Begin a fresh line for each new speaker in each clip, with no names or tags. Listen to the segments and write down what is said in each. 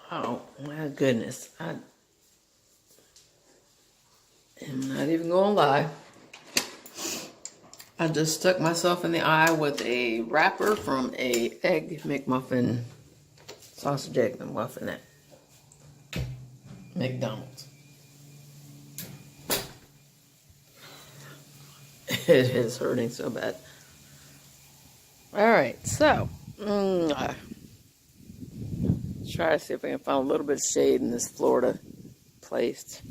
Oh my goodness. I am not even gonna lie. I just stuck myself in the eye with a wrapper from a egg McMuffin, sausage egg McMuffin at McDonald's. It is hurting so bad. Alright, so try to see if I can find a little bit of shade in this Florida place.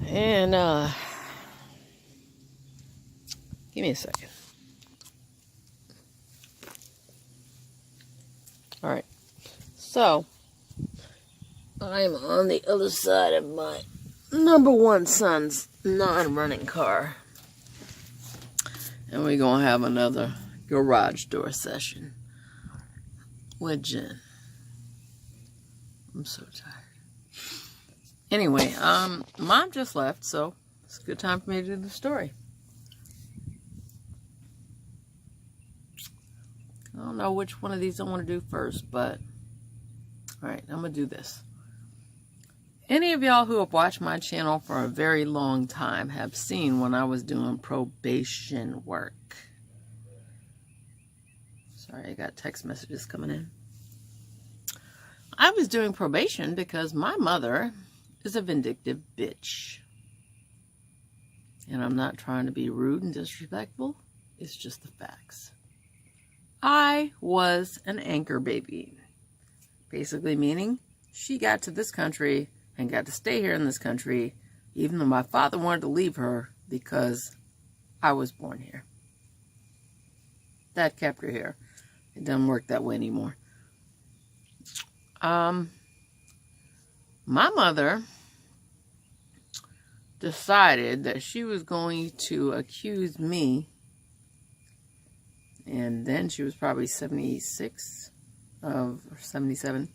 And give me a second. Alright, so I'm on the other side of my number one son's non-running car. And we're going to have another garage door session with Jen. I'm so tired. Anyway, Mom just left, so it's a good time for me to do the story. I don't know which one of these I want to do first, but alright, I'm going to do this. Any of y'all who have watched my channel for a very long time have seen when I was doing probation work. Sorry, I got text messages coming in. I was doing probation because my mother is a vindictive bitch. And I'm not trying to be rude and disrespectful. It's just the facts. I was an anchor baby. Basically meaning she got to this country and got to stay here in this country, even though my father wanted to leave her because I was born here. That kept her here. It doesn't work that way anymore. My mother decided that she was going to accuse me, and then she was probably 76 or 77.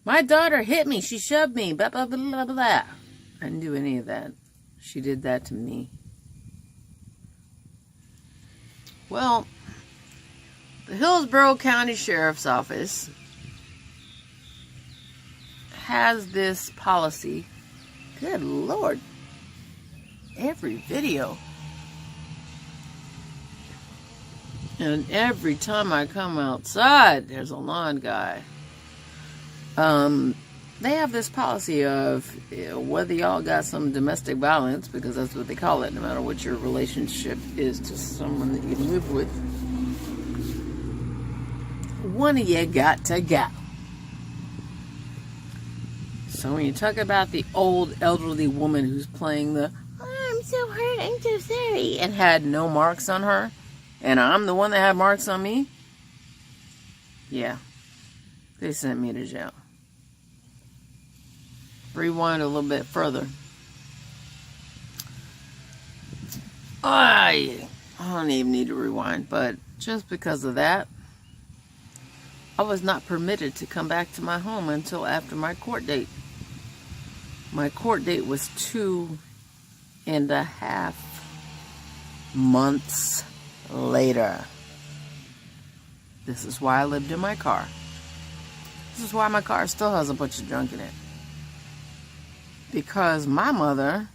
My daughter hit me. She shoved me. Blah, blah, blah, blah, blah. I didn't do any of that. She did that to me. Well, the Hillsborough County Sheriff's Office has this policy. Good Lord. Every video. And every time I come outside, there's a lawn guy. They have this policy of whether y'all got some domestic violence, because that's what they call it, no matter what your relationship is to someone that you live with. One of you got to go. So when you talk about the old elderly woman who's playing the, oh, I'm so hurt, I'm so sorry, and had no marks on her, and I'm the one that had marks on me, yeah, they sent me to jail. Rewind a little bit further. I don't even need to rewind, but just because of that, I was not permitted to come back to my home until after my court date. My court date was 2.5 months later. This is why I lived in my car. This is why my car still has a bunch of junk in it. Because my mother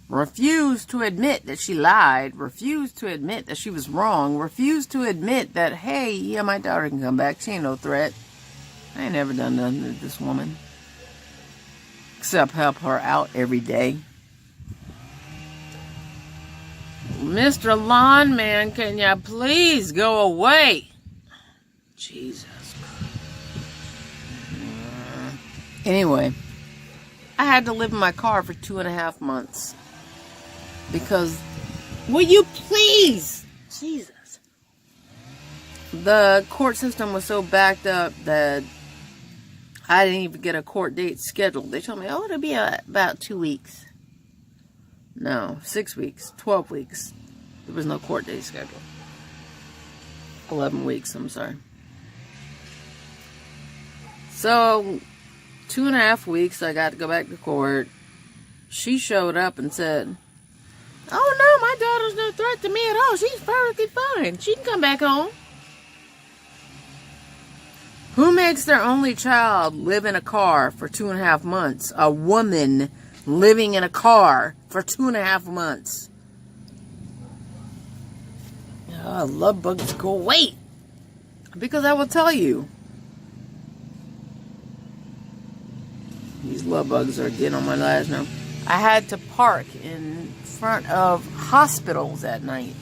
refused to admit that she lied, refused to admit that she was wrong, refused to admit that, hey, yeah, my daughter can come back. She ain't no threat. I ain't never done nothing to this woman. Except help her out every day. Mr. Lawn Man, can you please go away? Jesus Christ. Anyway, I had to live in my car for 2.5 months. Because, will you please? Jesus. The court system was so backed up that I didn't even get a court date scheduled. They told me, oh, it'll be about 2 weeks. No, 6 weeks, 12 weeks. There was no court date scheduled. 11 weeks, I'm sorry. So, 2.5 weeks, I got to go back to court. She showed up and said, oh no, my daughter's no threat to me at all. She's perfectly fine. She can come back home. Who makes their only child live in a car for 2.5 months? A woman living in a car for 2.5 months. Oh, love bugs go away. Because I will tell you, these love bugs are getting on my last nerve. I had to park in front of hospitals at night.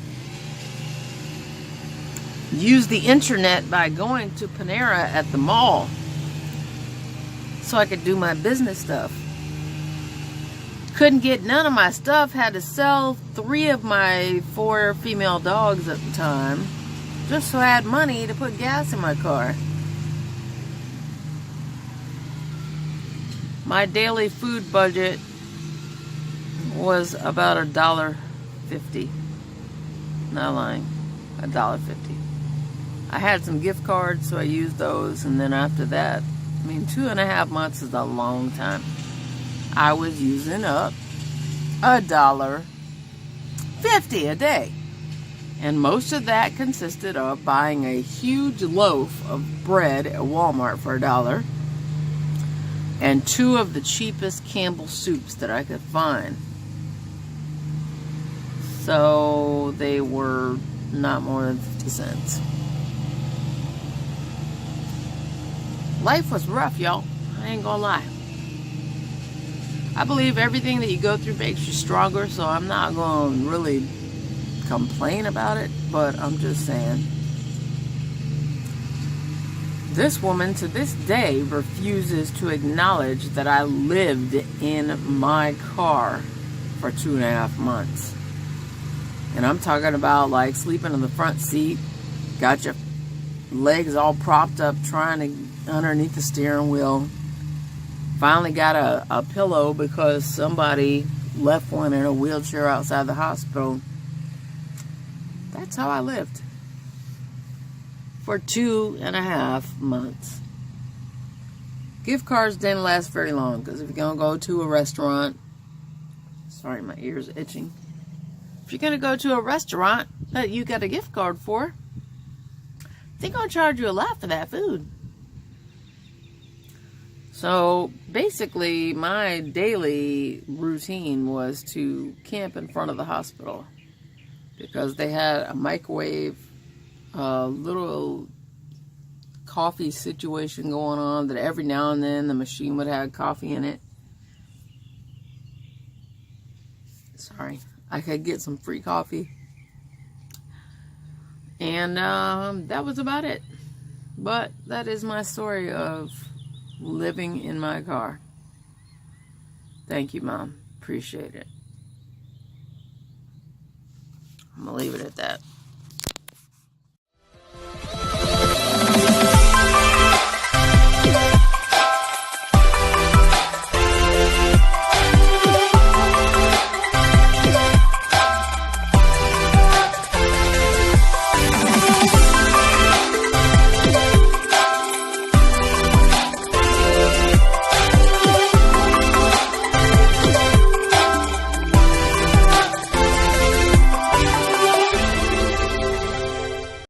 Use the internet by going to Panera at the mall so I could do my business stuff. Couldn't get none of my stuff. Had to sell 3 of my 4 female dogs at the time just so I had money to put gas in my car. My daily food budget was about $1.50. Not lying, $1.50. I had some gift cards, so I used those, and then after that, 2.5 months is a long time. I was using up $1.50 a day. And most of that consisted of buying a huge loaf of bread at Walmart for $1 and 2 of the cheapest Campbell soups that I could find. So they were not more than 50 cents. Life was rough, y'all. I ain't gonna lie. I believe everything that you go through makes you stronger, so I'm not going to really complain about it, but I'm just saying. This woman to this day refuses to acknowledge that I lived in my car for 2.5 months. And I'm talking about like sleeping in the front seat, got your legs all propped up trying to underneath the steering wheel. Finally got a pillow because somebody left one in a wheelchair outside the hospital. That's how I lived for 2.5 months. Gift cards didn't last very long because if you're going to go to a restaurant, sorry, my ear's itching. If you're going to go to a restaurant that you got a gift card for, they're going to charge you a lot for that food. So basically, my daily routine was to camp in front of the hospital because they had a microwave, a little coffee situation going on that every now and then the machine would have coffee in it. Sorry, I could get some free coffee. And that was about it. But that is my story of living in my car. Thank you, Mom. Appreciate it. I'm gonna leave it at that.